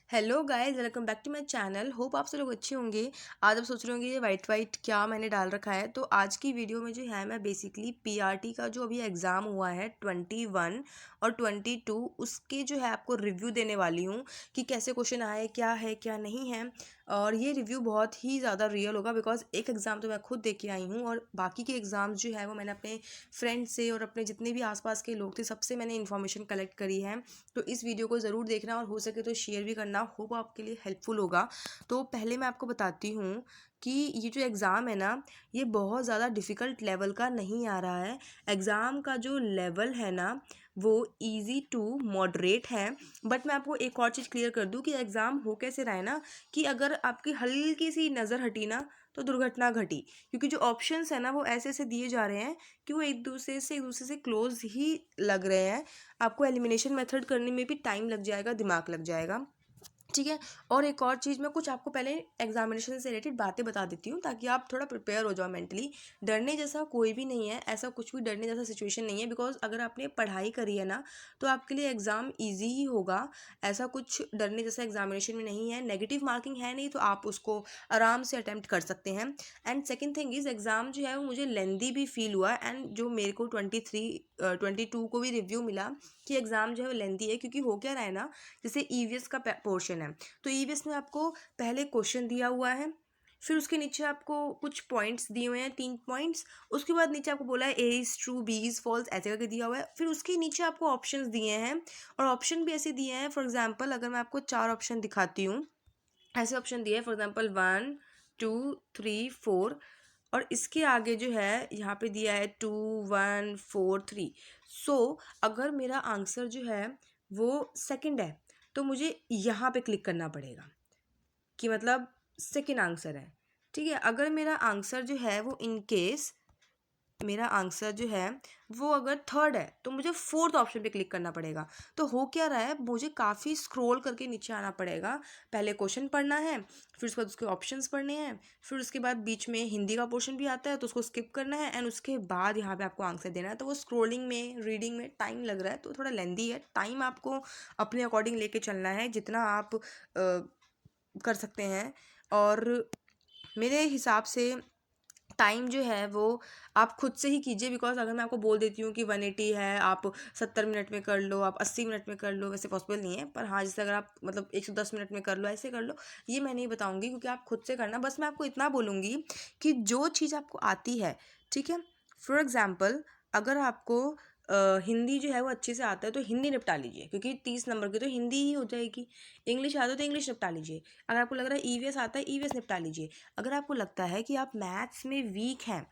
Hello guys, welcome back to my channel. Hope आप सब लोग अच्छे होंगे। आज आप सोच रहे होंगे ये वाइट वाइट क्या मैंने डाल रखा है। तो आज की वीडियो में जो है मैं बेसिकली पीआरटी का जो अभी एग्ज़ाम हुआ है 21 और 22 उसके जो है आपको रिव्यू देने वाली हूँ कि कैसे क्वेश्चन आए, क्या है क्या नहीं है। और ये रिव्यू बहुत ही ज़्यादा रियल होगा बिकॉज एक एग्ज़ाम तो मैं खुद दे के आई हूँ और बाकी के एग्ज़ाम्स जो है वो मैंने अपने फ्रेंड से और अपने जितने भी आसपास के लोग थे सबसे मैंने इन्फॉर्मेशन कलेक्ट करी है। तो इस वीडियो को ज़रूर देखना और हो सके तो शेयर भी करना, होप आपके लिए हेल्पफुल होगा। तो पहले मैं आपको बताती हूँ कि ये जो एग्ज़ाम है ना, ये बहुत ज़्यादा डिफ़िकल्ट लेवल का नहीं आ रहा है। एग्ज़ाम का जो लेवल है ना वो इजी टू मॉडरेट है। बट मैं आपको एक और चीज़ क्लियर कर दूँ कि एग्ज़ाम हो कैसे रहा है ना, कि अगर आपकी हल्की सी नज़र हटी ना तो दुर्घटना घटी, क्योंकि जो ऑप्शंस है ना वो ऐसे ऐसे दिए जा रहे हैं कि वो एक दूसरे से क्लोज ही लग रहे हैं। आपको एलिमिनेशन मेथड करने में भी टाइम लग जाएगा, दिमाग लग जाएगा। ठीक है। और एक और चीज़, मैं कुछ आपको पहले एग्जामिनेशन से रिलेटेड बातें बता देती हूँ ताकि आप थोड़ा प्रिपेयर हो जाओ मेंटली। डरने जैसा कोई भी नहीं है, ऐसा कुछ भी डरने जैसा सिचुएशन नहीं है। बिकॉज अगर आपने पढ़ाई करी है ना तो आपके लिए एग्ज़ाम ईजी ही होगा। ऐसा कुछ डरने जैसा एग्जामिनेशन में नहीं है। नेगेटिव मार्किंग है नहीं, तो आप उसको आराम से अटैम्प्ट कर सकते हैं। And second thing is, exam जो है वो मुझे लेंदी भी फील हुआ। एंड जो मेरे को 22 को भी रिव्यू मिला कि एग्ज़ाम जो है वो लेंदी है, क्योंकि हो क्या रहा है ना, जैसे ईवीएस का पोर्शन है तो ईवीएस में आपको पहले क्वेश्चन दिया हुआ है, फिर उसके नीचे आपको कुछ पॉइंट्स दिए हुए हैं, 3 पॉइंट्स। उसके बाद नीचे आपको बोला है A is true, B is false, ऐसे करके दिया हुआ है। फिर उसके नीचे आपको ऑप्शंस दिए हैं, और ऑप्शन भी ऐसे दिए हैं। फॉर एग्जांपल अगर मैं आपको 4 ऑप्शन दिखाती हूँ, ऐसे ऑप्शन दिए हैं फॉर एग्जांपल 1 2 3 4, और इसके आगे जो है यहाँ पे दिया है 2 1 4 3। सो अगर मेरा आंसर जो है वो सेकंड है तो मुझे यहाँ पे क्लिक करना पड़ेगा कि मतलब सेकंड आंसर है। ठीक है। अगर मेरा आंसर जो है वो इन केस मेरा आंसर जो है वो अगर थर्ड है तो मुझे फोर्थ ऑप्शन पे क्लिक करना पड़ेगा। तो हो क्या रहा है, मुझे काफ़ी स्क्रॉल करके नीचे आना पड़ेगा। पहले क्वेश्चन पढ़ना है, फिर उसके बाद उसके ऑप्शंस पढ़ने हैं, फिर उसके बाद बीच में हिंदी का पोर्शन भी आता है तो उसको स्किप करना है, एंड उसके बाद यहाँ पे आपको आंसर देना है। तो वो स्क्रोलिंग में, रीडिंग में टाइम लग रहा है, तो थोड़ा लेंदी है। टाइम आपको अपने अकॉर्डिंग लेके चलना है जितना आप कर सकते हैं। और मेरे हिसाब से टाइम जो है वो आप खुद से ही कीजिए। बिकॉज अगर मैं आपको बोल देती हूँ कि 180 है, आप 70 मिनट में कर लो, आप 80 मिनट में कर लो, वैसे पॉसिबल नहीं है। पर हाँ, जैसे अगर आप मतलब 110 मिनट में कर लो, ऐसे कर लो, ये मैं नहीं बताऊँगी क्योंकि आप खुद से करना। बस मैं आपको इतना बोलूँगी कि जो चीज़ आपको आती है, ठीक है। फॉर एग्ज़ाम्पल अगर आपको हिंदी जो है वो अच्छे से आता है तो हिंदी निपटा लीजिए, क्योंकि 30 नंबर की तो हिंदी ही हो जाएगी। इंग्लिश आता है तो इंग्लिश निपटा लीजिए। अगर आपको लग रहा है ईवीएस आता है, ईवीएस निपटा लीजिए। अगर आपको लगता है कि आप मैथ्स में वीक हैं,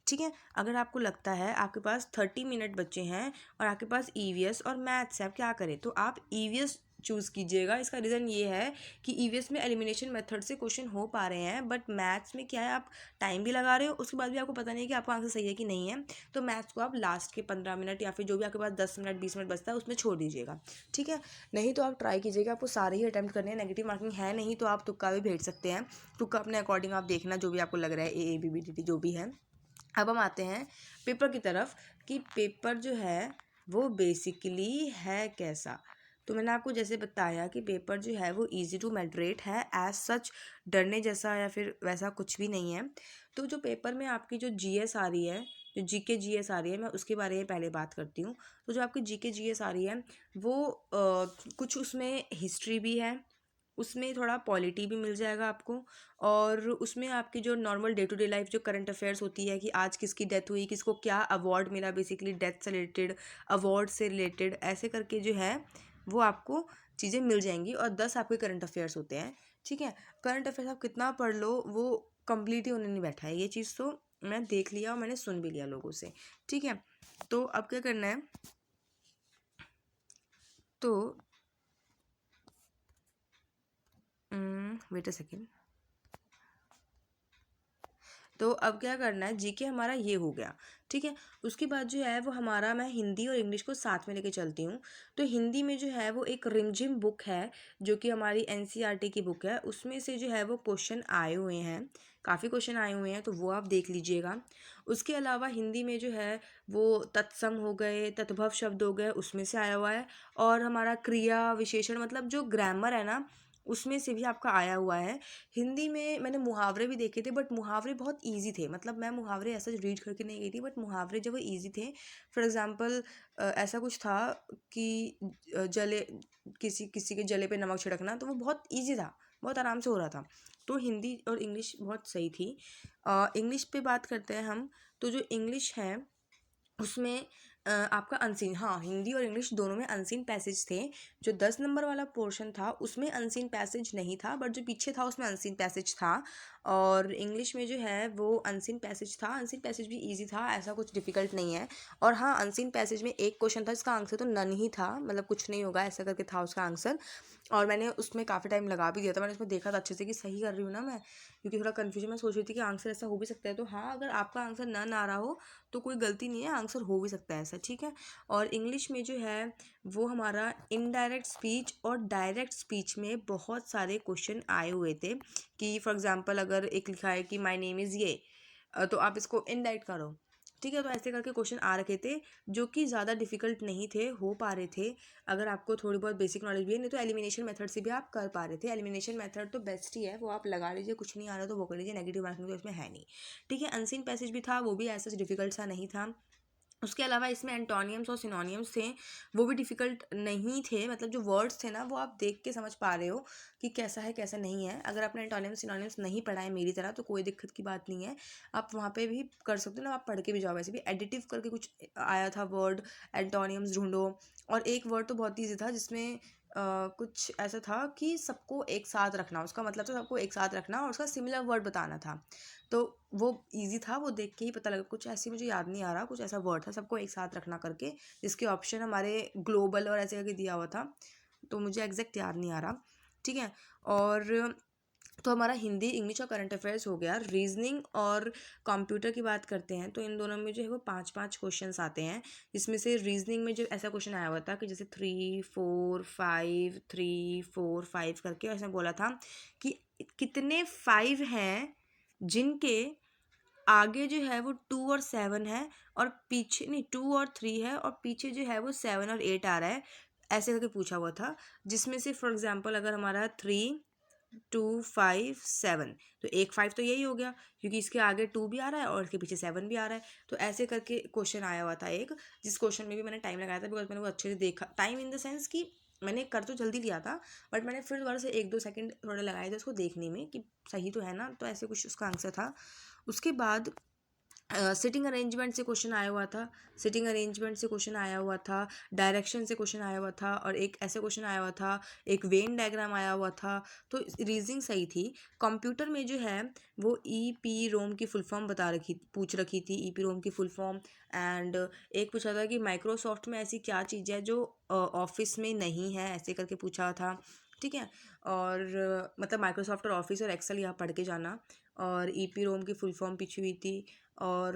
ठीक है, अगर आपको लगता है आपके पास 30 मिनट बचे हैं और आपके पास ईवीएस और मैथ्स है, आप क्या करें, तो आप ईवीएस चूज़ कीजिएगा। इसका रीज़न ये है कि ईवीएस में एलिमिनेशन मेथड से क्वेश्चन हो पा रहे हैं, बट मैथ्स में क्या है, आप टाइम भी लगा रहे हो, उसके बाद भी आपको पता नहीं कि आपका आंसर सही है कि नहीं है। तो मैथ्स को आप लास्ट के 15 मिनट या फिर जो भी आपके पास 10 मिनट 20 मिनट बचता है उसमें छोड़ दीजिएगा। ठीक है। नहीं तो आप ट्राई कीजिएगा, आपको सारे ही अटैम्प्ट करने हैं। नेगेटिव मार्किंग है नहीं तो आप तुक्का भी भेज सकते हैं। तुक्का अपने अकॉर्डिंग आप देखना, जो भी आपको लग रहा है, A B B D D जो भी है। अब हम आते हैं पेपर की तरफ कि पेपर जो है वो बेसिकली है कैसा। तो मैंने आपको जैसे बताया कि पेपर जो है वो इजी टू मॉडरेट है। एज सच डरने जैसा या फिर वैसा कुछ भी नहीं है। तो जो पेपर में आपकी जो जीएस आ रही है, जो जीके जीएस आ रही है, मैं उसके बारे में पहले बात करती हूँ। तो जो आपकी जीके जीएस आ रही है वो कुछ उसमें हिस्ट्री भी है, उसमें थोड़ा पॉलिटी भी मिल जाएगा आपको, और उसमें आपकी जो normal day to day life जो करंट अफेयर्स होती है कि आज किसकी डेथ हुई, किसको क्या अवार्ड मिला, बेसिकली डेथ से रिलेटेड, अवार्ड से रिलेटेड, ऐसे करके जो है वो आपको चीज़ें मिल जाएंगी। और 10 आपके करंट अफेयर्स होते हैं। ठीक है। करंट अफेयर्स आप कितना पढ़ लो वो कंप्लीट ही होने नहीं बैठा है, ये चीज़ तो मैं देख लिया और मैंने सुन भी लिया लोगों से। ठीक है। तो अब क्या करना है, तो वेट अ सेकेंड। तो अब क्या करना है, जीके हमारा ये हो गया। ठीक है। उसके बाद जो है वो हमारा, मैं हिंदी और इंग्लिश को साथ में लेके चलती हूँ। तो हिंदी में जो है वो एक रिमझिम बुक है जो कि हमारी एनसीईआरटी की बुक है। उसमें से जो है वो क्वेश्चन आए हुए हैं, काफ़ी क्वेश्चन आए हुए हैं, तो वो आप देख लीजिएगा। उसके अलावा हिंदी में जो है वो तत्सम हो गए, तत्भव शब्द हो गए, उसमें से आया हुआ है। और हमारा क्रिया विशेषण मतलब जो ग्रामर है ना उसमें से भी आपका आया हुआ है। हिंदी में मैंने मुहावरे भी देखे थे, बट मुहावरे बहुत ईजी थे, मतलब मैं मुहावरे ऐसा रीड करके नहीं गई थी, बट मुहावरे जब वो ईजी थे। फॉर एग्जाम्पल ऐसा कुछ था कि जले किसी किसी के जले पे नमक छिड़कना, तो वो बहुत ईजी था, बहुत आराम से हो रहा था। तो हिंदी और इंग्लिश बहुत सही थी। इंग्लिश पे बात करते हैं हम। तो जो इंग्लिश है उसमें आपका अनसीन, हाँ, हिंदी और इंग्लिश दोनों में अनसीन पैसेज थे। जो 10 नंबर वाला पोर्शन था उसमें अनसीन पैसेज नहीं था, बट जो पीछे था उसमें अनसीन पैसेज था। और इंग्लिश में जो है वो अनसीन पैसेज था। अनसीन पैसेज भी इजी था, ऐसा कुछ डिफिकल्ट नहीं है। और हाँ, अनसीन पैसेज में एक क्वेश्चन था जिसका आंसर तो नन ही था, मतलब कुछ नहीं होगा ऐसा करके था उसका आंसर। और मैंने उसमें काफ़ी टाइम लगा भी दिया था, मैंने उसमें देखा था अच्छे से कि सही कर रही हूँ ना मैं, क्योंकि थोड़ा कन्फ्यूजन में सोच रही थी कि आंसर ऐसा हो भी सकता है। तो हाँ, अगर आपका आंसर नन आ रहा हो तो कोई गलती नहीं है, आंसर हो भी सकता है ऐसा, ठीक है। और इंग्लिश में जो है वो हमारा इनडायरेक्ट स्पीच और डायरेक्ट स्पीच में बहुत सारे क्वेश्चन आए हुए थे। कि फॉर एग्जांपल अगर एक लिखा है कि माय नेम इज़ ये, तो आप इसको इनडायरेक्ट करो, ठीक है। तो ऐसे करके क्वेश्चन आ रखे थे जो कि ज़्यादा डिफिकल्ट नहीं थे, हो पा रहे थे अगर आपको थोड़ी बहुत बेसिक नॉलेज भी है। नहीं तो एलिमिनेशन मेथड से भी आप कर पा रहे थे। एलिमिनेशन मेथड तो बेस्ट ही है, वो आप लगा लीजिए, कुछ नहीं आ रहा तो वो कर लीजिए, नेगेटिव मार्किंग तो इसमें है नहीं, ठीक है। अनसीन पैसेज भी था, वो भी ऐसा डिफिकल्ट सा नहीं था। उसके अलावा इसमें एंटोनियम्स और सिनोनियम्स थे, वो भी डिफ़िकल्ट नहीं थे, मतलब जो वर्ड्स थे ना वो आप देख के समझ पा रहे हो कि कैसा है कैसा नहीं है। अगर आपने एंटोनियम्स सिनोनियम्स नहीं पढ़ा है मेरी तरह तो कोई दिक्कत की बात नहीं है, आप वहाँ पे भी कर सकते हो ना, आप पढ़ के भी जाओ। वैसे भी एडिटिव करके कुछ आया था वर्ड, एंटोनियम्स ढूंढो। और एक वर्ड तो बहुत ईजी था जिसमें कुछ ऐसा था कि सबको एक साथ रखना, उसका मतलब था सबको एक साथ रखना और उसका सिमिलर वर्ड बताना था। तो वो इजी था, वो देख के ही पता लगा। कुछ ऐसी मुझे याद नहीं आ रहा, कुछ ऐसा वर्ड था सबको एक साथ रखना करके, जिसके ऑप्शन हमारे ग्लोबल और ऐसे करके दिया हुआ था, तो मुझे एग्जैक्ट याद नहीं आ रहा, ठीक है। और तो हमारा हिंदी, इंग्लिश और करंट अफेयर्स हो गया। रीजनिंग और कंप्यूटर की बात करते हैं तो इन दोनों में जो है वो 5-5 क्वेश्चंस आते हैं। जिसमें से रीजनिंग में जो ऐसा क्वेश्चन आया हुआ था कि जैसे 3 4 5 करके ऐसा बोला था कि कितने 5 हैं जिनके आगे जो है वो 2 और 7 है, और पीछे नहीं 2 और 3 है, और पीछे जो है वो 7 और 8 आ रहा है, ऐसे करके पूछा हुआ था। जिसमें से फॉर एग्जांपल अगर हमारा 3 2 5 7, तो एक 5 तो यही हो गया क्योंकि इसके आगे 2 भी आ रहा है और इसके पीछे 7 भी आ रहा है। तो ऐसे करके क्वेश्चन आया हुआ था एक, जिस क्वेश्चन में भी मैंने टाइम लगाया था बिकॉज मैंने वो अच्छे से देखा। टाइम इन द सेंस कि मैंने कर तो जल्दी लिया था, बट मैंने फिर दोबारा से 1-2 सेकंड थोड़े लगाए थे उसको देखने में कि सही तो है ना, तो ऐसे कुछ उसका आंसर था। उसके बाद सिटिंग अरेंजमेंट से क्वेश्चन आया हुआ था। सिटिंग अरेंजमेंट से क्वेश्चन आया हुआ था। डायरेक्शन से क्वेश्चन आया हुआ था, और एक ऐसे क्वेश्चन आया हुआ था, एक वेन डायग्राम आया हुआ था। तो रीजनिंग सही थी। कंप्यूटर में जो है वो ई पी रोम की फुल फॉर्म पूछ रखी थी, ई पी रोम की फुल फॉर्म। एंड एक पूछा था कि माइक्रोसॉफ्ट में ऐसी क्या चीज़ है जो ऑफिस में नहीं है, ऐसे करके पूछा था, ठीक है। और मतलब माइक्रोसॉफ्ट और ऑफिस और एक्सेल यहाँ पढ़ के जाना। और ई पी रोम की फुल फॉर्म पूछी हुई थी। और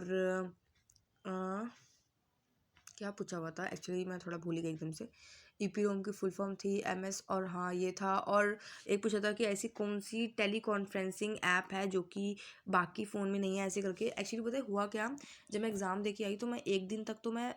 अ, क्या पूछा हुआ था एक्चुअली, मैं थोड़ा भूल ही गई एकदम से। ईपीरोम की फुल फॉर्म थी एमएस, और हाँ ये था। और एक पूछा था कि ऐसी कौन सी टेली कॉन्फ्रेंसिंग ऐप है जो कि बाकी फ़ोन में नहीं है, ऐसे करके। एक्चुअली पता है हुआ क्या, जब मैं एग्ज़ाम दे के आई तो मैं एक दिन तक तो मैं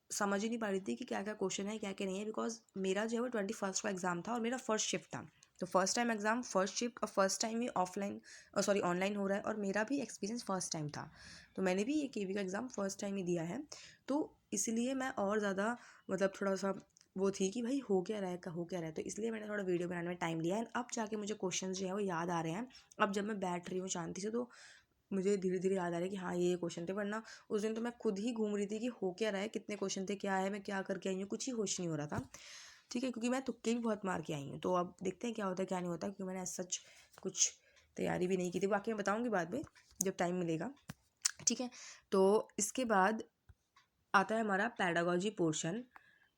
समझ ही नहीं पा रही थी कि क्या क्या क्वेश्चन है क्या क्या नहीं है, बिकॉज मेरा जो है वो 21 का एग्ज़ाम था और मेरा फर्स्ट शिफ्ट था। तो first time exam, first shift, और फर्स्ट टाइम ही ऑफलाइन सॉरी ऑनलाइन हो रहा है, और मेरा भी एक्सपीरियंस फर्स्ट टाइम था। तो मैंने भी ये केवी का एग्ज़ाम फर्स्ट टाइम ही दिया है। तो इसलिए मैं और ज़्यादा मतलब थोड़ा सा वो थी कि भाई हो क्या रहा है, हो क्या रहा है, तो इसलिए मैंने थोड़ा वीडियो बनाने में टाइम लिया है। अब जाके मुझे क्वेश्चन जो है वो याद आ रहे हैं। अब जब मैं बैठ रही हूँ शांति से तो मुझे धीरे धीरे याद आ रहा है कि हाँ ये क्वेश्चन थे, वरना उस दिन तो मैं खुद ही घूम रही थी कि हो क्या रहा है, कितने क्वेश्चन थे, क्या है, मैं क्या करके आई हूँ, कुछ ही होश नहीं हो रहा था, ठीक है। क्योंकि मैं तुक्के भी बहुत मार के आई हूँ। तो अब देखते हैं क्या होता है क्या नहीं होता, क्योंकि मैंने सच कुछ तैयारी भी नहीं की थी। बाकी मैं बताऊँगी बाद में जब टाइम मिलेगा, ठीक है। तो इसके बाद आता है हमारा पैडागॉजी पोर्शन।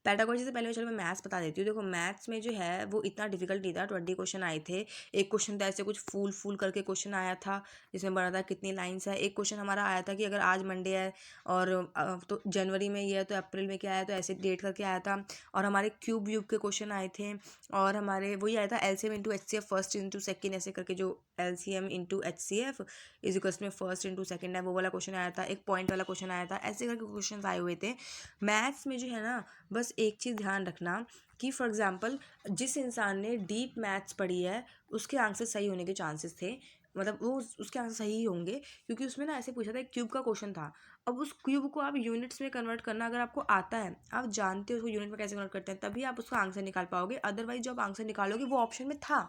पैडागॉजी से पहले चलो मैं मैथ्स बता देती हूँ। देखो मैथ्स में जो है वो इतना डिफिकल्ट नहीं था, 20 क्वेश्चन आए थे। एक क्वेश्चन था ऐसे कुछ फूल फूल करके क्वेश्चन आया था, जिसमें बना था कितनी लाइन्स है। एक क्वेश्चन हमारा आया था कि अगर आज मंडे है और तो जनवरी में ये है तो अप्रैल में क्या है, तो ऐसे डेट करके आया था। और हमारे क्यूब व्यूब के क्वेश्चन आए थे। और हमारे वही आया था LCM into H C F first into second, ऐसे करके जो LCM into H C F is equals में फर्स्ट इंटू सेकेंड है, वो वाला क्वेश्चन आया था। एक पॉइंट वाला क्वेश्चन आया था, ऐसे करके क्वेश्चन आए हुए थे। मैथ्स में जो है ना बस बस एक चीज़ ध्यान रखना कि फॉर एग्जांपल जिस इंसान ने डीप मैथ्स पढ़ी है उसके आंसर सही होने के चांसेस थे, मतलब वो उसके आंसर सही ही होंगे, क्योंकि उसमें ना ऐसे पूछा था, एक क्यूब का क्वेश्चन था। अब उस क्यूब को आप यूनिट्स में कन्वर्ट करना अगर आपको आता है, आप जानते हो उसको यूनिट में कैसे कन्वर्ट करते हैं, तभी आप उसका आंसर निकाल पाओगे। अदरवाइज जो आप आंसर निकालोगे वो ऑप्शन में था,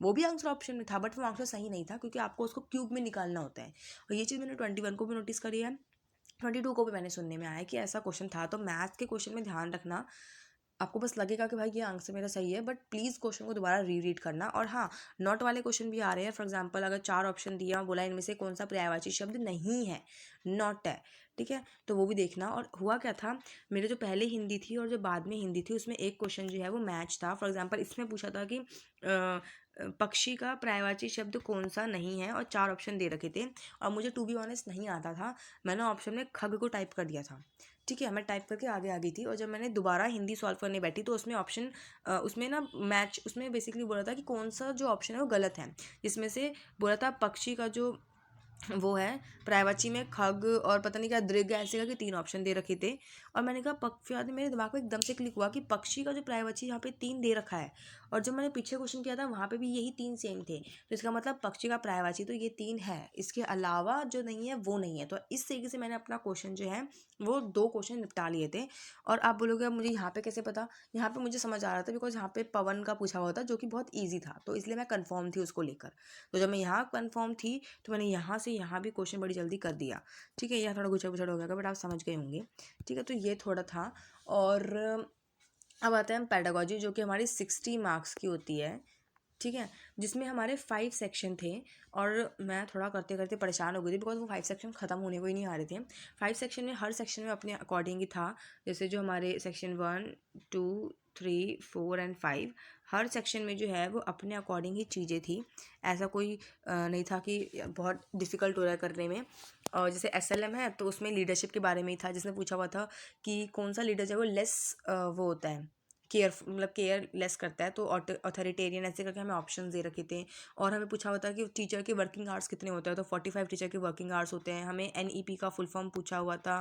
वो भी आंसर ऑप्शन में था, बट वो आंसर सही नहीं था, क्योंकि आपको उसको क्यूब में निकालना होता है। और ये चीज़ मैंने 21 को भी नोटिस करी है, 22 को भी मैंने सुनने में आया कि ऐसा क्वेश्चन था। तो मैथ्स के क्वेश्चन में ध्यान रखना, आपको बस लगेगा कि भाई ये आंसर मेरा सही है, बट प्लीज़ क्वेश्चन को दोबारा रीड करना। और हाँ, नॉट वाले क्वेश्चन भी आ रहे हैं। फॉर एग्जांपल अगर 4 ऑप्शन दिया, बोला इनमें से कौन सा पर्यायवाची शब्द नहीं है, नॉट है, ठीक है, तो वो भी देखना। और हुआ क्या था, मेरे जो पहले हिंदी थी और जो बाद में हिंदी थी, उसमें एक क्वेश्चन जो है वो मैच था। फॉर एग्जांपल इसमें पूछा था कि पक्षी का पर्यायवाची शब्द कौन सा नहीं है, और 4 ऑप्शन दे रखे थे, और मुझे टू बी ऑनेस्ट नहीं आता था। मैंने ऑप्शन में खग को टाइप कर दिया था, ठीक है, मैं टाइप करके आगे आ गई थी। और जब मैंने दोबारा हिंदी सॉल्व करने बैठी तो उसमें ऑप्शन उसमें ना मैच, उसमें बेसिकली बोला था कि कौन सा जो ऑप्शन है वो गलत है, जिसमें से बोला था पक्षी का जो वो है पर्यायवाची में खग और पता नहीं क्या दृग ऐसे करके 3 ऑप्शन दे रखे थे। और मैंने कहा फिर बाद में मेरे दिमाग में एकदम से क्लिक हुआ कि पक्षी का जो पर्यायवाची यहाँ पे 3 दे रखा है, और जब मैंने पीछे क्वेश्चन किया था वहाँ पे भी यही 3 सेम थे, तो इसका मतलब पक्षी का पर्यायवाची तो ये 3 है, इसके अलावा जो नहीं है वो नहीं है। तो इस तरीके से मैंने अपना क्वेश्चन जो है वो 2 क्वेश्चन निपटा लिए थे। और आप बोलोगे अब मुझे यहाँ पे कैसे पता, यहाँ पे मुझे समझ आ रहा था, बिकॉज यहाँ पे पवन का पूछा हुआ था जो कि बहुत ईजी था, तो इसलिए मैं कन्फर्म थी उसको लेकर। तो जब मैं यहाँ कन्फर्म थी तो मैंने यहाँ से यहाँ भी क्वेश्चन बड़ी जल्दी कर दिया, ठीक है। यहाँ थोड़ा गुछड़ गुछड़ हो गया, बट आप समझ गए होंगे, ठीक है। तो ये थोड़ा था। और अब आते हैं हम पेडागोजी, जो कि हमारी 60 मार्क्स की होती है, ठीक है, जिसमें हमारे 5 सेक्शन थे। और मैं थोड़ा करते करते परेशान हो गई थी, बिकॉज वो 5 सेक्शन ख़त्म होने को ही नहीं आ रहे थे। 5 सेक्शन में हर सेक्शन में अपने अकॉर्डिंग ही था, जैसे जो हमारे सेक्शन 1, 2, 3, 4 एंड 5, हर सेक्शन में जो है वो अपने अकॉर्डिंग ही चीज़ें थी। ऐसा कोई नहीं था कि बहुत डिफ़िकल्ट हो रहा है करने में। और जैसे SLM है तो उसमें लीडरशिप के बारे में ही था, जिसमें पूछा हुआ था कि कौन सा लीडर जो है वो लेस वो होता है, केयर, मतलब केयर लेस करता है, तो ऑथोरिटेरियन ऐसे करके हमें ऑप्शन दे रखे थे। और हमें पूछा हुआ था कि टीचर के वर्किंग आवर्स कितने होते हैं, तो 45 टीचर के वर्किंग आवर्स होते हैं। हमें NEP का फुल फॉर्म पूछा हुआ था।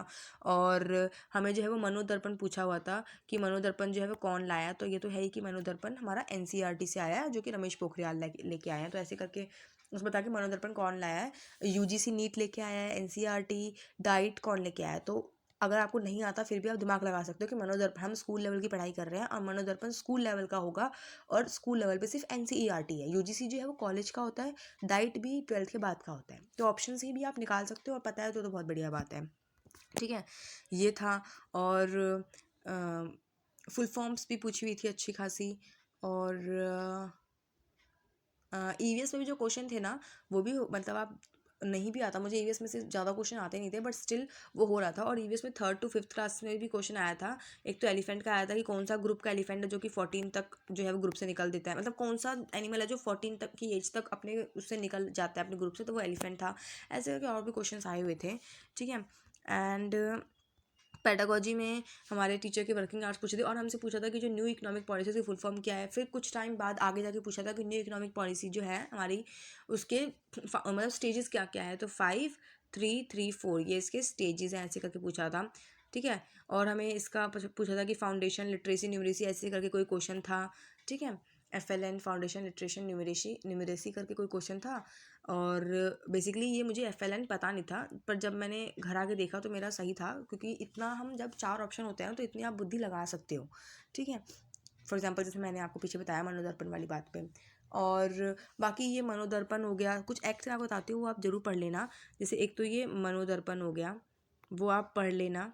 और हमें जो है वो मनोदर्पण पूछा हुआ था कि मनोदर्पण जो है वो कौन लाया, तो ये तो है ही कि मनोदर्पण हमारा NCERT से आया है, जो कि रमेश पोखरियाल लेके आए हैं। तो ऐसे करके उस बता कि मनोदर्पण कौन लाया है, UGC नीट लेके आया है, NCERT डाइट कौन लेके आया है। तो अगर आपको नहीं आता फिर भी आप दिमाग लगा सकते हो कि मनोदर्पण, हम स्कूल लेवल की पढ़ाई कर रहे हैं और मनोदर्पण स्कूल लेवल का होगा, और स्कूल लेवल पे सिर्फ NCERT है। UGC जो है वो कॉलेज का होता है, डाइट भी 12th के बाद का होता है। तो ऑप्शन से भी आप निकाल सकते हो, और पता है तो बहुत बढ़िया बात है, ठीक है। ये था। और फुल फॉर्म्स भी पूछी हुई थी अच्छी खासी। और EVS में भी जो क्वेश्चन थे ना, वो भी मतलब आप नहीं भी आता, मुझे EVS में से ज़्यादा क्वेश्चन आते नहीं थे, बट स्टिल वो हो रहा था। और EVS में 3rd to 5th क्लास में भी क्वेश्चन आया था। एक तो एलिफेंट का आया था कि कौन सा ग्रुप का एलिफेंट है जो कि 14 तक जो है वो ग्रुप से निकल देता है, मतलब कौन सा एनिमल है जो 14 तक की एज तक अपने उससे निकल जाता है अपने ग्रुप से, तो वो एलिफेंट था। ऐसे करके और भी क्वेश्चन आए हुए थे, ठीक है। एंड पेडागोजी में हमारे टीचर के वर्किंग आवर्स पूछे थे, और हमसे पूछा था कि जो न्यू इकोनॉमिक पॉलिसी की फुल फॉर्म क्या है। फिर कुछ टाइम बाद आगे जाके पूछा था कि न्यू इकोनॉमिक पॉलिसी जो है हमारी, उसके मतलब स्टेजेस क्या क्या है, तो 5, 3, 3, 4 ये इसके स्टेजेस हैं, ऐसे करके पूछा था, ठीक है। और हमें इसका पूछा था कि फाउंडेशन लिटरेसी न्यूमरेसी ऐसे करके कोई क्वेश्चन था, ठीक है। FLN फाउंडेशन लिटरेशन न्यूमरेसी करके कोई क्वेश्चन था। और बेसिकली ये मुझे FLN पता नहीं था, पर जब मैंने घर आके देखा तो मेरा सही था, क्योंकि इतना हम जब 4 ऑप्शन होते हैं तो इतनी आप बुद्धि लगा सकते हो, ठीक है। फॉर एग्जांपल जैसे मैंने आपको पीछे बताया मनोदर्पण वाली बात पे। और बाकी ये मनोदर्पण हो गया, कुछ एक्ट मैं बताती हूँ वो आप ज़रूर पढ़ लेना। जैसे एक तो ये मनोदर्पण हो गया, वो आप पढ़ लेना,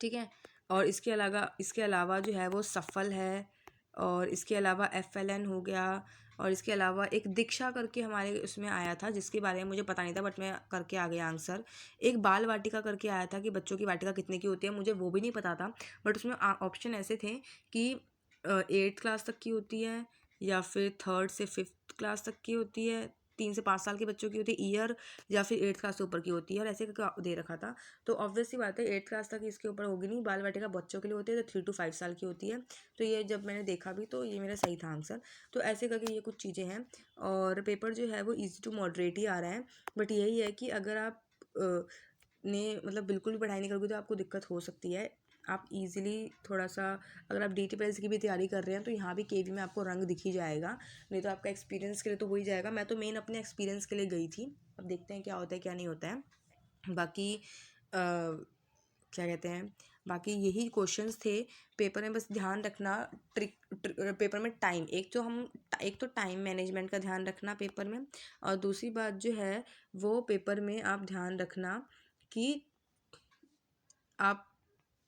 ठीक है। और इसके अलावा जो है वो सफल है। और इसके अलावा FLN हो गया। और इसके अलावा एक दीक्षा करके हमारे उसमें आया था, जिसके बारे में मुझे पता नहीं था, बट मैं करके आ गया आंसर। एक बाल वाटिका करके आया था कि बच्चों की वाटिका कितने की होती है, मुझे वो भी नहीं पता था, बट उसमें ऑप्शन ऐसे थे कि 8th क्लास तक की होती है, या फिर 3rd से 5th क्लास तक की होती है, 3 से 5 साल के बच्चों की होती है ईयर, या फिर 8th क्लास से ऊपर की होती है, और ऐसे करके दे रखा था। तो ऑब्वियसली बात है 8th क्लास तक इसके ऊपर होगी नहीं, बाल वाटिका बच्चों के लिए होती है, तो 3 to 5 साल की होती है। तो ये जब मैंने देखा भी तो ये मेरा सही था आंसर। तो ऐसे करके ये कुछ चीज़ें हैं। और पेपर जो है वो ईजी टू मॉडरेट ही आ रहा है, बट यही है कि अगर आप ने मतलब बिल्कुल भी पढ़ाई नहीं करोगे तो आपको दिक्कत हो सकती है आप इजीली थोड़ा सा, अगर आप DTPS की भी तैयारी कर रहे हैं तो यहाँ भी KV में आपको रंग दिख ही जाएगा, नहीं तो आपका एक्सपीरियंस के लिए तो हो ही जाएगा। मैं तो मेन अपने एक्सपीरियंस के लिए गई थी, अब देखते हैं क्या होता है क्या नहीं होता है। बाकी क्या कहते हैं, बाकी यही क्वेश्चंस थे पेपर में। बस ध्यान रखना पेपर में टाइम, एक तो टाइम मैनेजमेंट का ध्यान रखना पेपर में, और दूसरी बात जो है वो पेपर में आप ध्यान रखना कि आप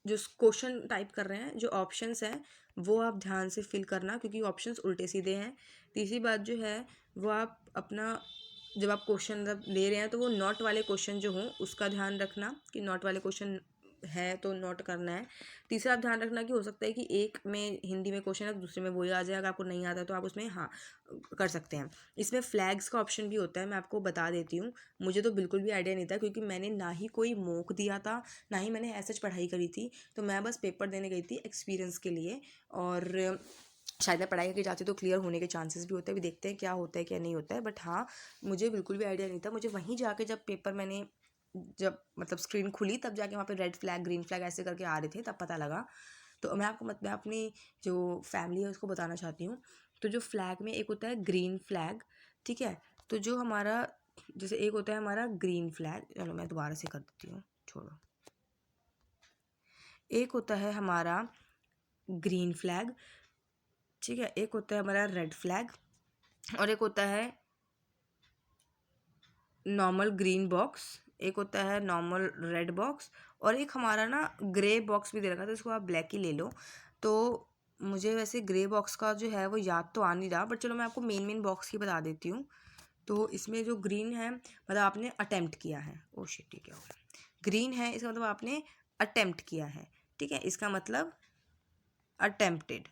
जो क्वेश्चन टाइप कर रहे हैं, जो ऑप्शंस हैं वो आप ध्यान से फिल करना, क्योंकि ऑप्शंस उल्टे सीधे हैं। तीसरी बात जो है वो आप अपना, जब आप क्वेश्चन जब ले रहे हैं तो वो नॉट वाले क्वेश्चन जो हों उसका ध्यान रखना कि नॉट वाले क्वेश्चन है तो नोट करना है। तीसरा आप ध्यान रखना कि हो सकता है कि एक में हिंदी में क्वेश्चन है तो दूसरे में वही आ जाए, अगर आपको नहीं आता तो आप उसमें हाँ कर सकते हैं। इसमें फ्लैग्स का ऑप्शन भी होता है, मैं आपको बता देती हूँ। मुझे तो बिल्कुल भी आइडिया नहीं था, क्योंकि मैंने ना ही कोई मॉक दिया था, ना ही मैंने ऐसा पढ़ाई करी थी, तो मैं बस पेपर देने गई थी एक्सपीरियंस के लिए। और शायद मैं पढ़ाई करके जाती तो क्लियर होने के चांसेस भी होते हैं, अभी देखते हैं क्या होता है क्या नहीं होता है। बट हाँ, मुझे बिल्कुल भी आइडिया नहीं था। मुझे वहीं जाके जब पेपर मैंने जब मतलब स्क्रीन खुली तब जाके वहाँ पे रेड फ्लैग ग्रीन फ्लैग ऐसे करके आ रहे थे, तब पता लगा। तो मैं अपनी जो फैमिली है उसको बताना चाहती हूँ। तो जो फ्लैग में एक होता है ग्रीन फ्लैग, ठीक है, तो जो हमारा जैसे एक होता है हमारा ग्रीन फ्लैग, चलो मैं दोबारा से कर देती हूँ, छोड़ो। एक होता है हमारा ग्रीन फ्लैग, ठीक है, एक होता है हमारा रेड फ्लैग, और एक होता है नॉर्मल ग्रीन बॉक्स, एक होता है नॉर्मल रेड बॉक्स, और एक हमारा ना ग्रे बॉक्स भी दे रखा था, तो इसको आप ब्लैक ही ले लो। तो मुझे वैसे ग्रे बॉक्स का जो है वो याद तो आ नहीं रहा, बट चलो मैं आपको मेन बॉक्स की बता देती हूँ। तो इसमें जो ग्रीन है मतलब आपने अटेम्प्ट किया है, ओ शिट ठीक है, ग्रीन है इसका मतलब आपने अटेम्प्ट किया है, ठीक है, इसका मतलब अटेम्प्टेड।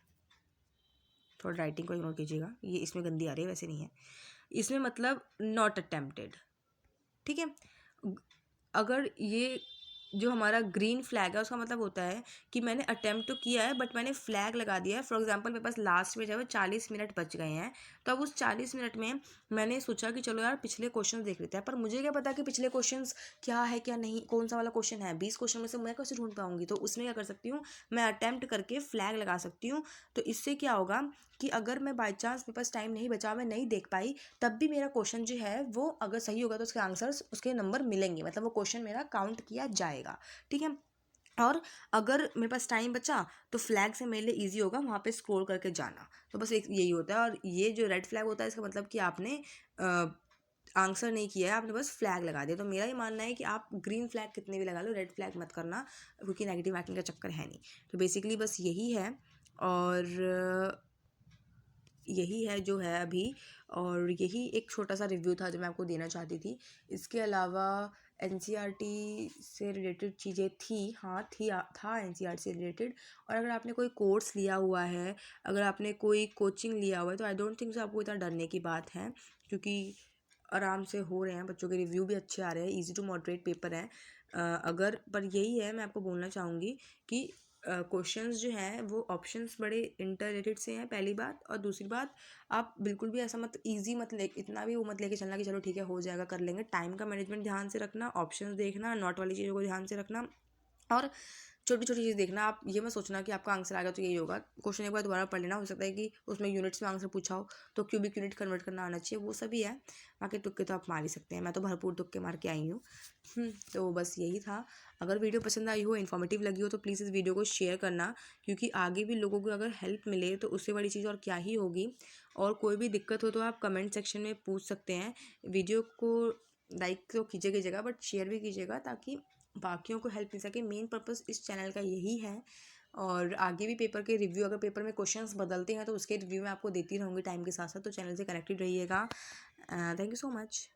थोड़ा राइटिंग को इग्नोर कीजिएगा, ये इसमें गंदी आ रही है, वैसे नहीं है। इसमें मतलब नॉट अटेम्प्टेड, ठीक है। अगर ये जो हमारा ग्रीन फ्लैग है उसका मतलब होता है कि मैंने अटेम्प्ट तो किया है बट मैंने फ्लैग लगा दिया है। फॉर एग्जांपल मेरे पास लास्ट में जब 40 मिनट बच गए हैं, तो अब उस 40 मिनट में मैंने सोचा कि चलो यार पिछले क्वेश्चन देख लेते हैं, पर मुझे क्या पता कि पिछले क्वेश्चंस क्या है क्या नहीं, कौन सा वाला क्वेश्चन है। 20 क्वेश्चन में से मैं कैसे ढूंढ पाऊंगी, तो उसमें क्या कर सकती हूँ, मैं अटेम्प्ट करके फ्लैग लगा सकती हूँ। तो इससे क्या होगा कि अगर मैं बाई चांस मेरे पास टाइम नहीं बचा, मैं नहीं देख पाई, तब भी मेरा क्वेश्चन जो है वो अगर सही होगा तो उसके आंसर्स उसके नंबर मिलेंगे, मतलब वो क्वेश्चन मेरा काउंट किया जाएगा, ठीक है। और अगर मेरे पास टाइम बचा तो फ्लैग से मेरे लिए ईजी होगा वहाँ पे स्क्रॉल करके जाना। तो बस एक यही होता है। और ये जो रेड फ्लैग होता है इसका मतलब कि आपने आंसर नहीं किया है, आपने बस फ्लैग लगा दिया। तो मेरा ही मानना है कि आप ग्रीन फ्लैग कितने भी लगा लो, रेड फ्लैग मत करना, क्योंकि नेगेटिव मार्किंग का चक्कर है नहीं। तो बेसिकली बस यही है, और यही है जो है अभी, और यही एक छोटा सा रिव्यू था जो मैं आपको देना चाहती थी। इसके अलावा NCERT से रिलेटेड चीज़ें थी, हाँ था NCERT से रिलेटेड। और अगर आपने कोई कोर्स लिया हुआ है, अगर आपने कोई कोचिंग लिया हुआ है, तो आई डोंट थिंक सो आपको इतना डरने की बात है, क्योंकि आराम से हो रहे हैं, बच्चों के रिव्यू भी अच्छे आ रहे हैं, ईजी टू मॉडरेट पेपर है। अगर पर यही है, मैं आपको बोलना चाहूँगी कि क्वेश्चंस जो हैं वो ऑप्शंस बड़े इंटर रिलेटेड से हैं, पहली बात। और दूसरी बात, आप बिल्कुल भी ऐसा मत ईजी मत ले, इतना भी वो मत लेके चलना कि चलो ठीक है हो जाएगा कर लेंगे। टाइम का मैनेजमेंट ध्यान से रखना, ऑप्शंस देखना, नॉट वाली चीज़ों को ध्यान से रखना, और छोटी छोटी चीज़ देखना। आप ये मत सोचना कि आपका आंसर आ गया तो यही होगा। क्वेश्चन एक बार दोबारा पढ़ लेना, हो सकता है कि उसमें यूनिट्स में आंसर पूछा हो, तो क्यूबिक यूनिट कन्वर्ट करना आना चाहिए, वो सभी है। बाकी तुक्के तो आप मार ही सकते हैं, मैं तो भरपूर तुक्के मार के आई हूँ। तो बस यही था। अगर वीडियो पसंद आई हो, इन्फॉर्मेटिव लगी हो, तो प्लीज़ इस वीडियो को शेयर करना, क्योंकि आगे भी लोगों को अगर हेल्प मिले तो उससे बड़ी चीज़ और क्या ही होगी। और कोई भी दिक्कत हो तो आप कमेंट सेक्शन में पूछ सकते हैं। वीडियो को लाइक तो कीजिएगा बट शेयर भी कीजिएगा, ताकि बाकियों को हेल्प मिल सके। मेन पर्पस इस चैनल का यही है। और आगे भी पेपर के रिव्यू, अगर पेपर में क्वेश्चंस बदलते हैं तो उसके रिव्यू मैं आपको देती रहूँगी टाइम के साथ साथ, तो चैनल से कनेक्टेड रहिएगा। Thank you so much.